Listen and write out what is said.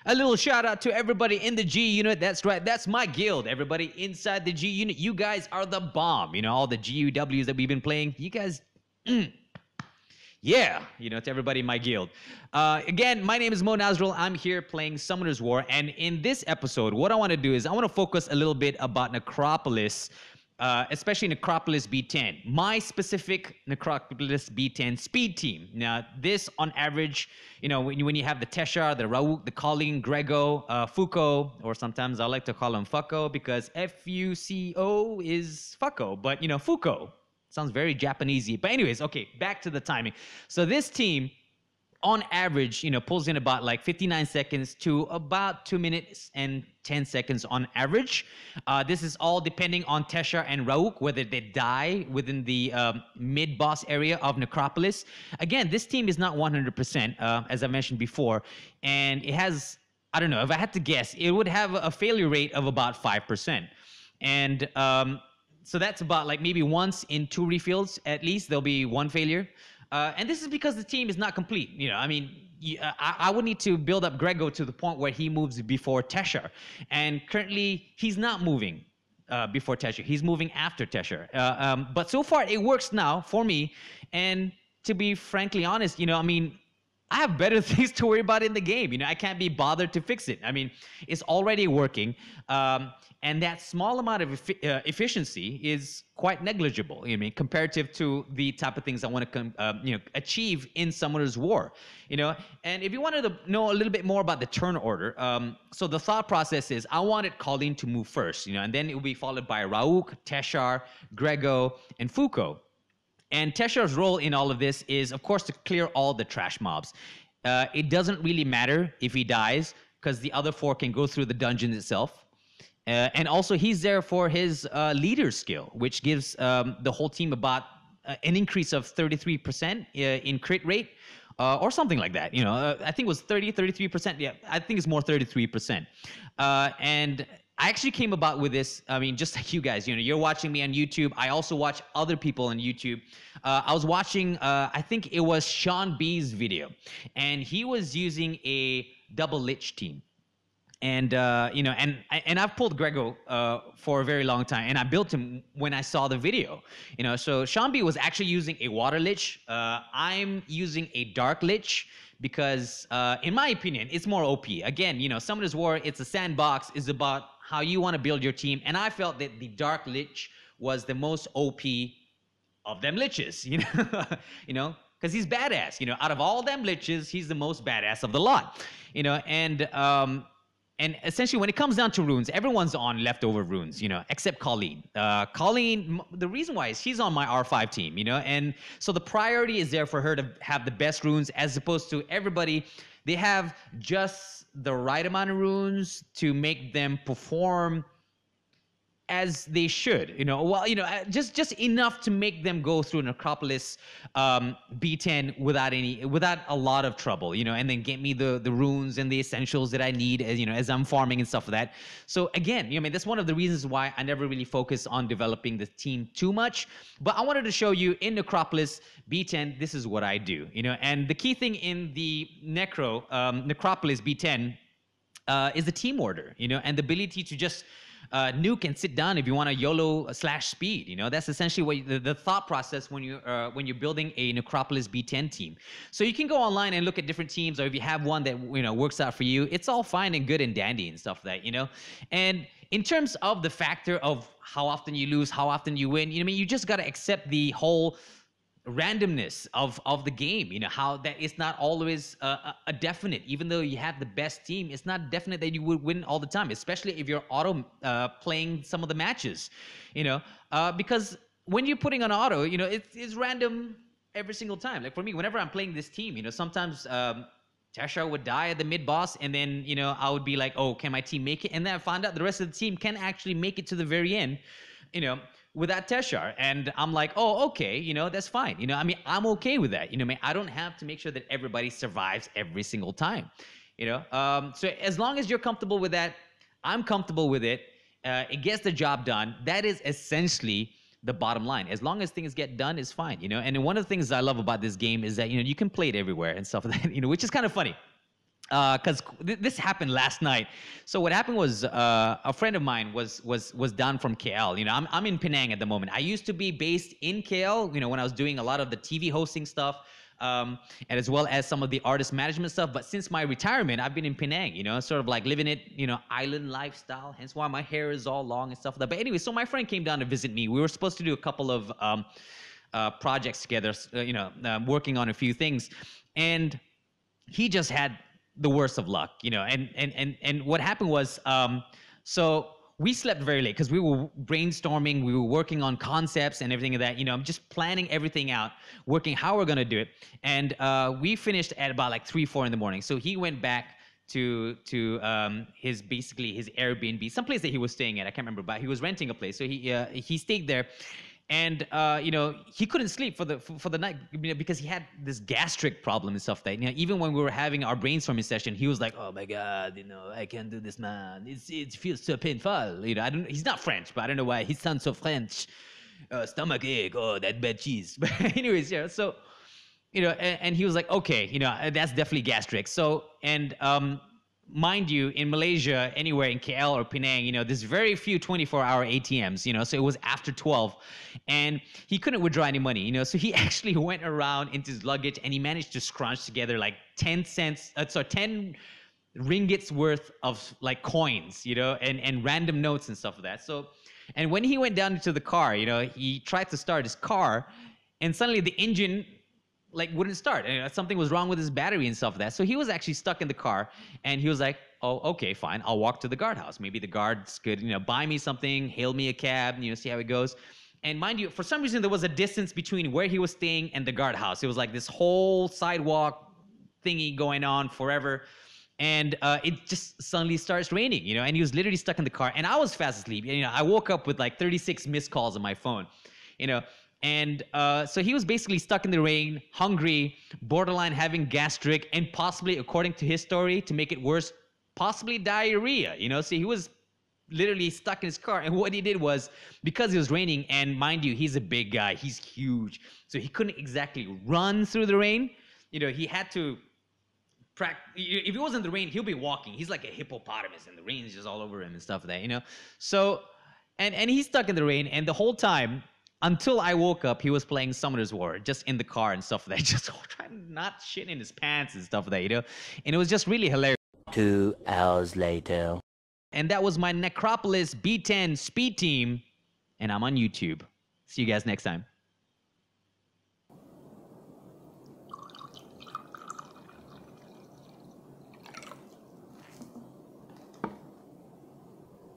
A little shout out to everybody in the G unit. That's right. That's my guild. Everybody inside the G unit. You guys are the bomb. You know, all the GUWs that we've been playing. You guys, yeah, you know, to everybody in my guild. Again, my name is Mo Nazrul. I'm here playing Summoner's War. And in this episode, what I want to do is I want to focus a little bit about Necropolis, especially Necropolis B10. My specific Necropolis B10 speed team. Now, this on average, you know, when you have the Teshar, the Rauk, the Colleen, Grego, Fuko, or sometimes I like to call him Fucko because Fuco is Fucko, but, you know, Fuko. Sounds very Japanesey. But anyways, okay, back to the timing. So this team, on average, you know, pulls in about like 59 seconds to about 2 minutes and 10 seconds on average. This is all depending on Teshar and Rauk, whether they die within the mid-boss area of Necropolis. Again, this team is not 100%, as I mentioned before, and it has, I don't know, if I had to guess, it would have a failure rate of about 5%. And so that's about like maybe once in 2 refills, at least, there'll be 1 failure. And this is because the team is not complete. You know, I mean, I would need to build up Grego to the point where he moves before Teshar. And currently, he's not moving before Teshar. He's moving after Teshar. But so far, it works now for me. And to be frankly honest, you know, I mean, I have better things to worry about in the game. You know, I can't be bothered to fix it. I mean, it's already working. And that small amount of efficiency is quite negligible, I mean, comparative to the type of things I want to you know, achieve in Summoner's War. You know, and if you wanted to know a little bit more about the turn order, so the thought process is I wanted Colleen to move first, you know, and then it will be followed by Rauk, Teshar, Grego, and Fuko. And Teshar's role in all of this is, of course, to clear all the trash mobs. It doesn't really matter if he dies, because the other 4 can go through the dungeon itself. And also, he's there for his leader skill, which gives the whole team about an increase of 33% in crit rate, or something like that. You know, I think it was 33%. Yeah, I think it's more 33%. And I actually came about with this, I mean, just like you guys, you know, you're watching me on YouTube. I also watch other people on YouTube. I was watching, I think it was Sean B's video, and he was using a double lich team. And, you know, and I've pulled Grego for a very long time, and I built him when I saw the video. You know, so Sean B was actually using a water lich. I'm using a dark lich because, in my opinion, it's more OP. Again, you know, Summoner's War, it's a sandbox, it's about how you want to build your team. And I felt that the dark lich was the most OP of them liches, you know, you know, because he's badass. You know, out of all them liches, he's the most badass of the lot. You know, and essentially, when it comes down to runes, everyone's on leftover runes, you know, except Colleen. Colleen, the reason why is she's on my R5 team, you know, and so the priority is there for her to have the best runes, as opposed to everybody. They have just the right amount of runes to make them perform as they should, you know, well, you know, just enough to make them go through Necropolis B10 without a lot of trouble, you know, and then get me the runes and the essentials that I need, as, you know, as I'm farming and stuff like that. So again, you know, I mean, that's one of the reasons why I never really focus on developing the team too much. But I wanted to show you in Necropolis B10, this is what I do, you know, and the key thing in the Necropolis B10 is the team order, you know, and the ability to just nuke and sit down if you want a YOLO / speed. You know, that's essentially what the thought process when you're building a Necropolis B10 team. So you can go online and look at different teams, or if you have one that, you know, works out for you, it's all fine and good and dandy and stuff like that, you know. And in terms of the factor of how often you lose, how often you win, you know, I mean, you just got to accept the whole randomness of the game, you know, how that it's not always a definite. Even though you have the best team, it's not definite that you would win all the time, especially if you're auto playing some of the matches, you know, because when you're putting on auto, you know, it's random every single time. Like for me, whenever I'm playing this team, you know, sometimes Teshar would die at the mid-boss, and then, you know, I would be like, oh, can my team make it? And then I found out the rest of the team can actually make it to the very end, you know, without Teshar. And I'm like, oh, okay, you know, that's fine. You know, I mean, I'm okay with that. You know, I mean, I don't have to make sure that everybody survives every single time, you know. So as long as you're comfortable with that, I'm comfortable with it. It gets the job done. That is essentially the bottom line. As long as things get done, it's fine, you know. And one of the things I love about this game is that, you know, you can play it everywhere and stuff like that, you know, which is kind of funny. because this happened last night. So what happened was a friend of mine was down from KL. You know, I'm in Penang at the moment. I used to be based in KL. You know, when I was doing a lot of the TV hosting stuff, and as well as some of the artist management stuff. But since my retirement, I've been in Penang. You know, sort of like living it, you know, island lifestyle. Hence why my hair is all long and stuff like that. But anyway, so my friend came down to visit me. We were supposed to do a couple of projects together. You know, working on a few things, and he just had the worst of luck, you know. And what happened was, so we slept very late because we were brainstorming, we were working on concepts and everything of that. You know, I'm just planning everything out, working how we're gonna do it. And we finished at about like 3, 4 in the morning. So he went back to his basically his Airbnb, someplace that he was staying at. I can't remember, but he was renting a place. So he stayed there. And you know, he couldn't sleep for the night, you know, because he had this gastric problem and stuff. That, you know, even when we were having our brainstorming session, he was like, "Oh my God, you know, I can't do this, man. It feels so painful." You know, I don't. He's not French, but I don't know why he sounds so French. Stomach ache. Oh, that bad cheese. But anyways, yeah. So, you know, and he was like, "Okay, you know, that's definitely gastric." So, and mind you, in Malaysia, anywhere in KL or Penang, you know, there's very few 24-hour ATMs, you know, so it was after 12 and he couldn't withdraw any money, you know, so he actually went around into his luggage and he managed to scrunch together like 10 ringgits worth of like coins, you know, and random notes and stuff like that. So, and when he went down into the car, you know, he tried to start his car and suddenly the engine like wouldn't start. And something was wrong with his battery and stuff like that. So he was actually stuck in the car and he was like, "Oh, okay, fine. I'll walk to the guardhouse. Maybe the guards could, you know, buy me something, hail me a cab, you know, see how it goes." And mind you, for some reason, there was a distance between where he was staying and the guardhouse. It was like this whole sidewalk thingy going on forever. And it just suddenly starts raining, you know, and he was literally stuck in the car. And I was fast asleep. You know, I woke up with like 36 missed calls on my phone, you know. And so he was basically stuck in the rain, hungry, borderline having gastric, and possibly, according to his story, to make it worse, possibly diarrhea, you know? So he was literally stuck in his car. And what he did was, because it was raining, and mind you, he's a big guy, he's huge, so he couldn't exactly run through the rain. You know, he had to if it wasn't the rain, he'll be walking. He's like a hippopotamus, and the rain is just all over him and stuff like that, you know? So, and he's stuck in the rain, and the whole time, until I woke up, he was playing Summoner's War just in the car and stuff like that, just trying not shit in his pants and stuff like that, you know? And it was just really hilarious. 2 hours later. And that was my Necropolis B10 speed team, and I'm on YouTube. See you guys next time.